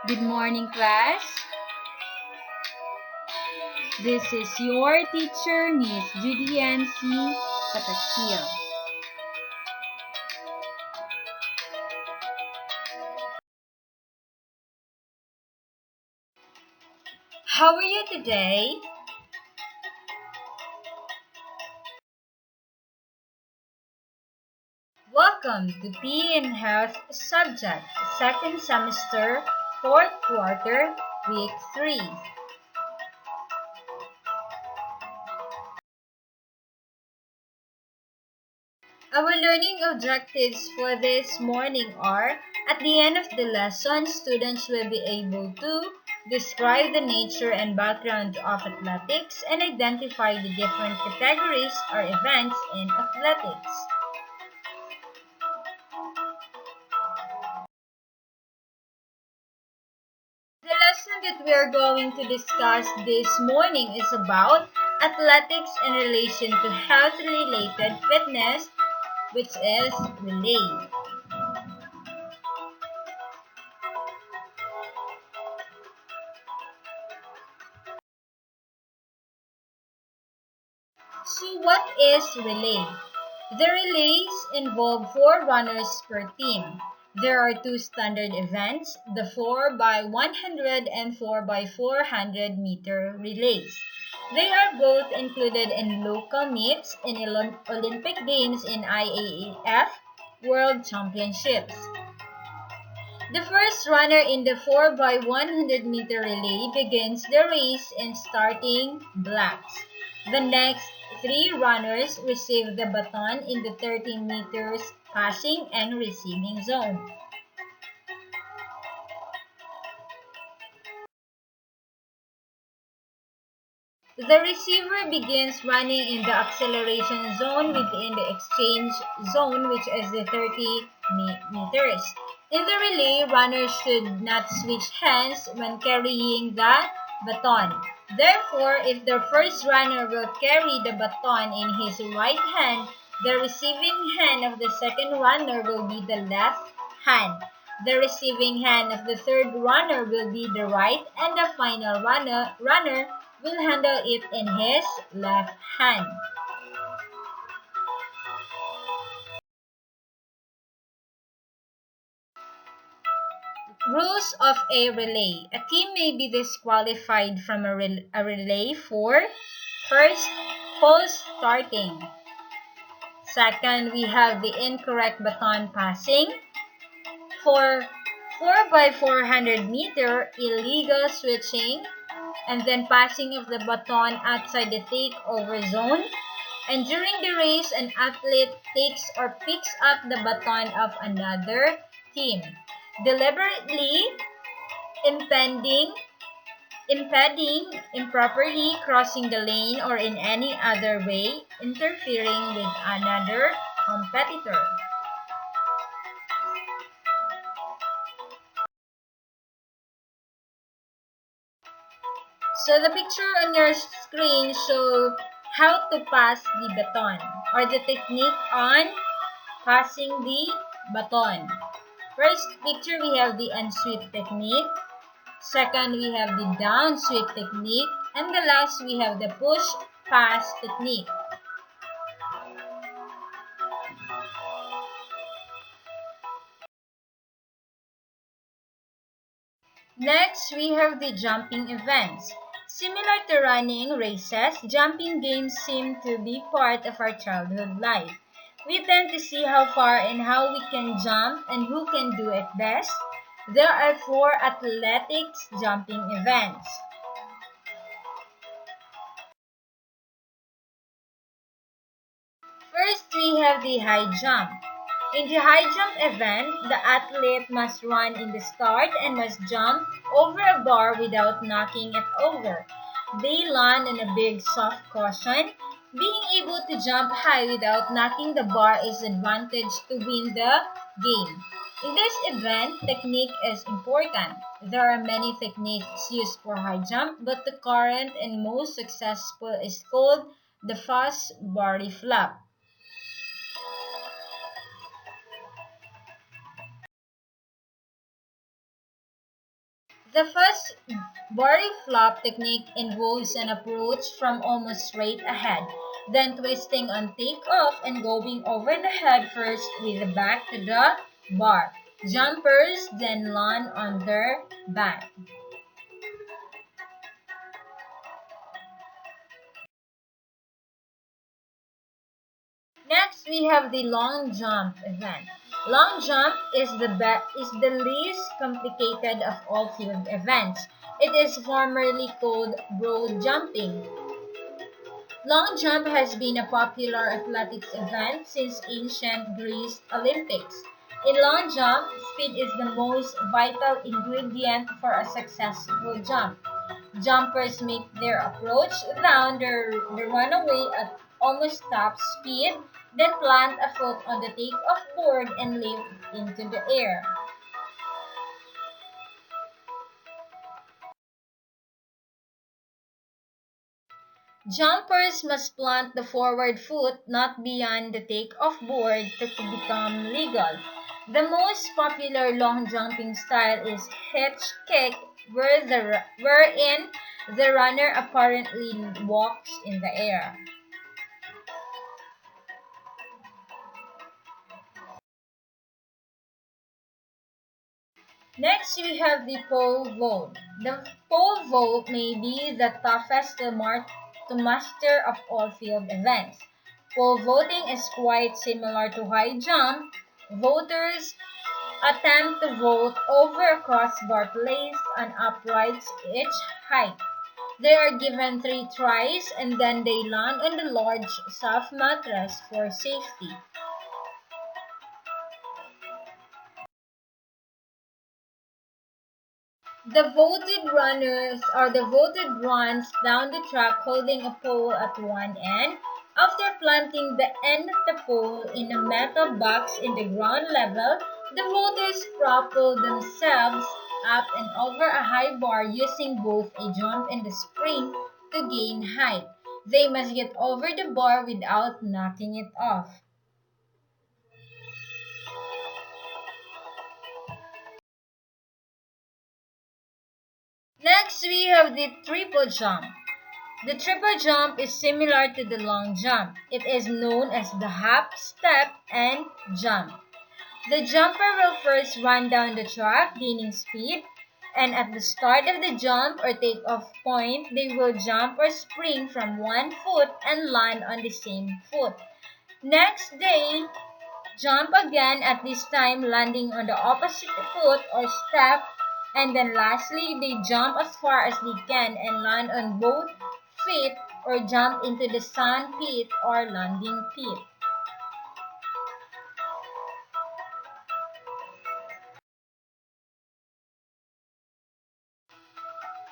Good morning, class. This is your teacher, Miss Judy Yancy Pataksil. How are you today? Welcome to PE and Health subject, second semester, fourth quarter, week 3. Our learning objectives for this morning are, at the end of the lesson, students will be able to describe the nature and background of athletics and identify the different categories or events in athletics. The lesson that we are going to discuss this morning is about athletics in relation to health-related fitness, which is relay. So what is relay? The relays involve 4 runners per team. There are 2 standard events, the 4x100 and 4x400 meter relays. They are both included in local meets in Olympic Games in IAAF World Championships. The first runner in the 4x100 meter relay begins the race in starting blocks. The next 3 runners receive the baton in the 30 meters passing and receiving zone. The receiver begins running in the acceleration zone within the exchange zone, which is the 30 meters. In the relay, runners should not switch hands when carrying the baton. Therefore, if the first runner will carry the baton in his right hand, the receiving hand of the second runner will be the left hand. The receiving hand of the third runner will be the right, and the final runner will handle it in his left hand. Rules of a relay. A team may be disqualified from a relay for, first, false starting. Second, we have the incorrect baton passing. For 4x400 meter, illegal switching, and then passing of the baton outside the takeover zone. And during the race, an athlete takes or picks up the baton of another team, deliberately impeding, improperly crossing the lane, or in any other way interfering with another competitor. So the picture on your screen shows how to pass the baton, or the technique on passing the baton. First picture, we have the unsweep technique. Second, we have the down sweep technique. And the last, we have the push pass technique. Next, we have the jumping events. Similar to running races, jumping games seem to be part of our childhood life. We tend to see how far and how we can jump and who can do it best. There are 4 athletics jumping events. First, we have the high jump. In the high jump event, the athlete must run in the start and must jump over a bar without knocking it over. They land on a big soft cushion. Being able to jump high without knocking the bar is an advantage to win the game. In this event, technique is important. There are many techniques used for high jump, but the current and most successful is called the fast barre flop. The first body flop technique involves an approach from almost straight ahead, then twisting on takeoff and going over the head first with the back to the bar. Jumpers then land on their back. Next, we have the long jump event. Long jump is the least complicated of all field events. It is formerly called broad jumping. Long jump has been a popular athletics event since ancient Greece Olympics. In long jump, speed is the most vital ingredient for a successful jump. Jumpers make their approach down the runway at almost top speed, then plant a foot on the takeoff board and leap into the air. Jumpers must plant the forward foot not beyond the takeoff board to become legal. The most popular long jumping style is hitch kick, wherein the runner apparently walks in the air. Next, we have the pole vault. The pole vault may be the toughest to master of all field events. Pole vaulting is quite similar to high jump. Voters attempt to vault over a crossbar placed on uprights each height. They are given 3 tries and then they land on the large soft mattress for safety. The voted runners are the voted runs down the track holding a pole at one end. After planting the end of the pole in a metal box in the ground level, the voters propel themselves up and over a high bar using both a jump and a spring to gain height. They must get over the bar without knocking it off. Next, we have the triple jump. The triple jump is similar to the long jump. It is known as the hop, step, and jump. The jumper will first run down the track, gaining speed, and at the start of the jump or takeoff point, they will jump or spring from one foot and land on the same foot. Next, they jump again, at this time landing on the opposite foot or step, and then lastly, they jump as far as they can and land on both feet or jump into the sand pit or landing pit.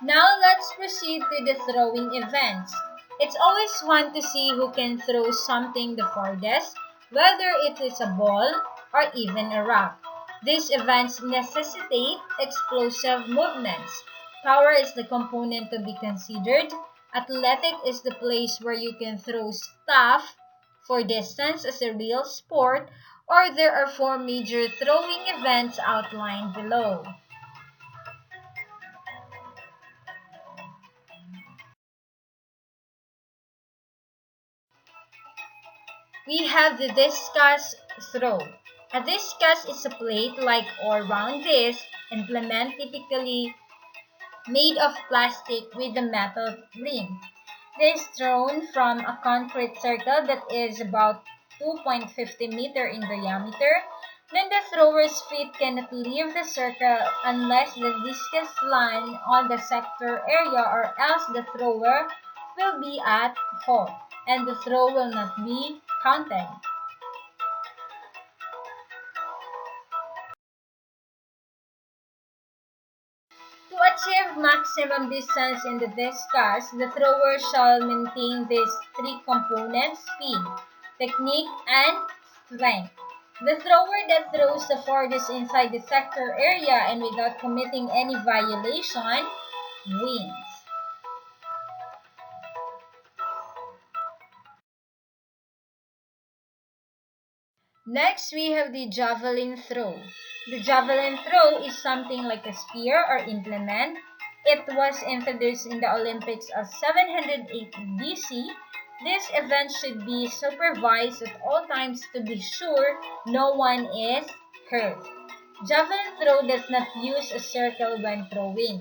Now let's proceed to the throwing events. It's always fun to see who can throw something the farthest, whether it is a ball or even a rock. These events necessitate explosive movements. Power is the component to be considered. Athletic is the place where you can throw stuff for distance as a real sport, or there are 4 major throwing events outlined below. We have the discus throw. A discus is a plate-like or round disc implement typically made of plastic with a metal rim. It is thrown from a concrete circle that is about 2.50 meters in diameter. Then the thrower's feet cannot leave the circle unless the discus lands on the sector area, or else the thrower will be at fault and the throw will not be counted. To achieve maximum distance in the discus, the thrower shall maintain these 3 components: speed, technique, and strength. The thrower that throws the farthest inside the sector area and without committing any violation wins. Next, we have the javelin throw. The javelin throw is something like a spear or implement. It was introduced in the Olympics of 780 BC. This event should be supervised at all times to be sure no one is hurt. Javelin throw does not use a circle when throwing.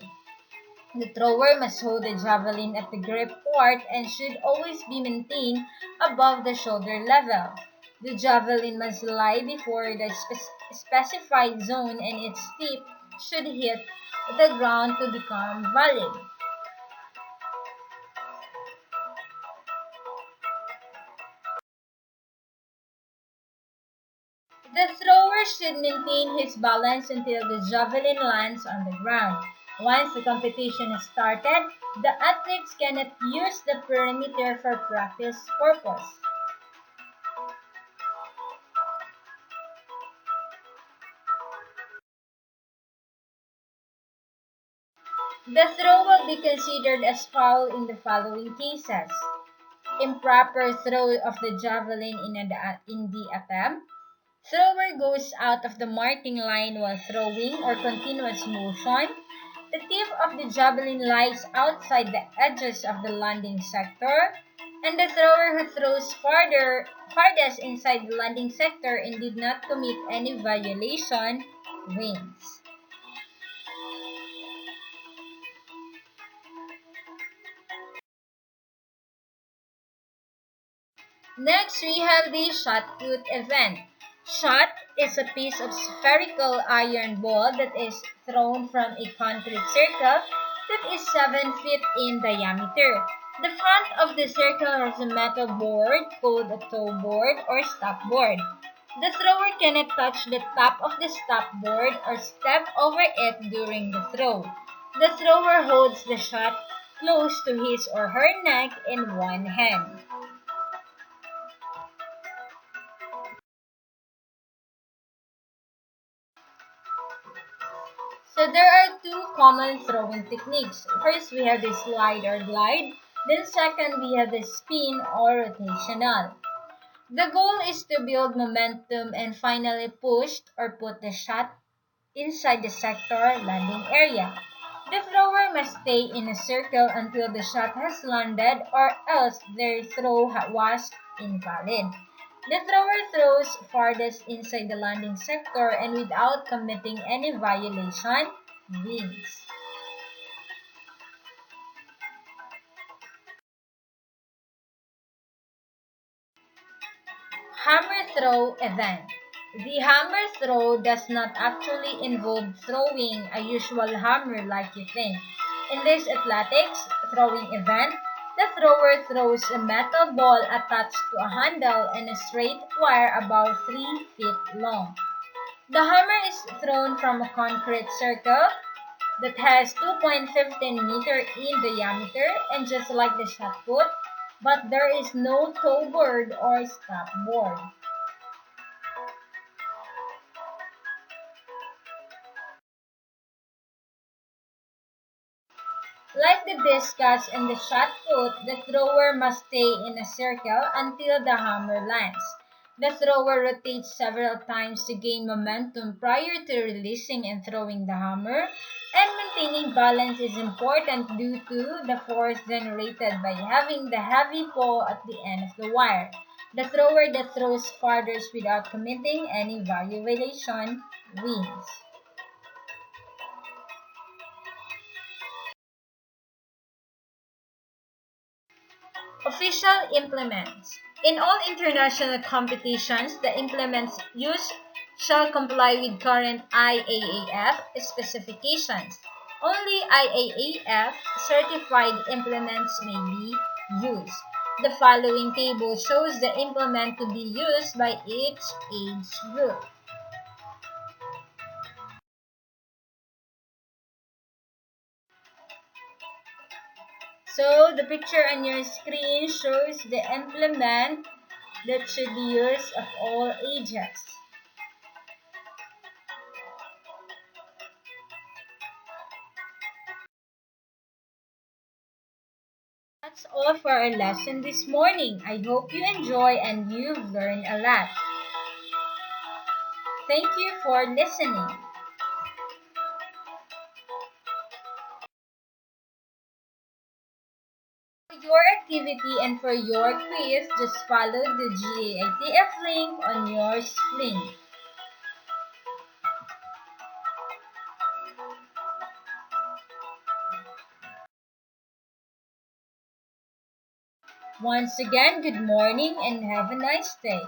The thrower must hold the javelin at the grip part and should always be maintained above the shoulder level. The javelin must lie before the specified zone and its tip should hit the ground to become valid. The thrower should maintain his balance until the javelin lands on the ground. Once the competition has started, the athletes cannot use the perimeter for practice purpose. The throw will be considered as foul in the following cases: improper throw of the javelin in the attempt, thrower goes out of the marking line while throwing or continuous motion, the tip of the javelin lies outside the edges of the landing sector, and the thrower who throws farthest inside the landing sector and did not commit any violation wins. Next, we have the shot put event. Shot is a piece of spherical iron ball that is thrown from a concrete circle that is 7 feet in diameter. The front of the circle has a metal board called a toe board or stop board. The thrower cannot touch the top of the stop board or step over it during the throw. The thrower holds the shot close to his or her neck in one hand. So there are two common throwing techniques. First, we have the slide or glide. Then second, we have the spin or rotational. The goal is to build momentum and finally push or put the shot inside the sector landing area. The thrower must stay in a circle until the shot has landed or else their throw was invalid. The thrower throws farthest inside the landing sector and without committing any violation wins. Hammer throw event. The hammer throw does not actually involve throwing a usual hammer like you think. In this athletics throwing event, the thrower throws a metal ball attached to a handle and a straight wire about 3 feet long. The hammer is thrown from a concrete circle that has 2.15 meter in diameter and just like the shot put, but there is no toe board or stop board. Like the discus and the shot put, the thrower must stay in a circle until the hammer lands. The thrower rotates several times to gain momentum prior to releasing and throwing the hammer, and maintaining balance is important due to the force generated by having the heavy pole at the end of the wire. The thrower that throws farthest without committing any violation wins. Official implements. In all international competitions, the implements used shall comply with current IAAF specifications. Only IAAF certified implements may be used. The following table shows the implement to be used by each age group. So the picture on your screen shows the implement that should be used of all ages. That's all for our lesson this morning. I hope you enjoy and you've learned a lot. Thank you for listening. For your activity and for your quiz, just follow the GAITF link on your screen. Once again, good morning and have a nice day.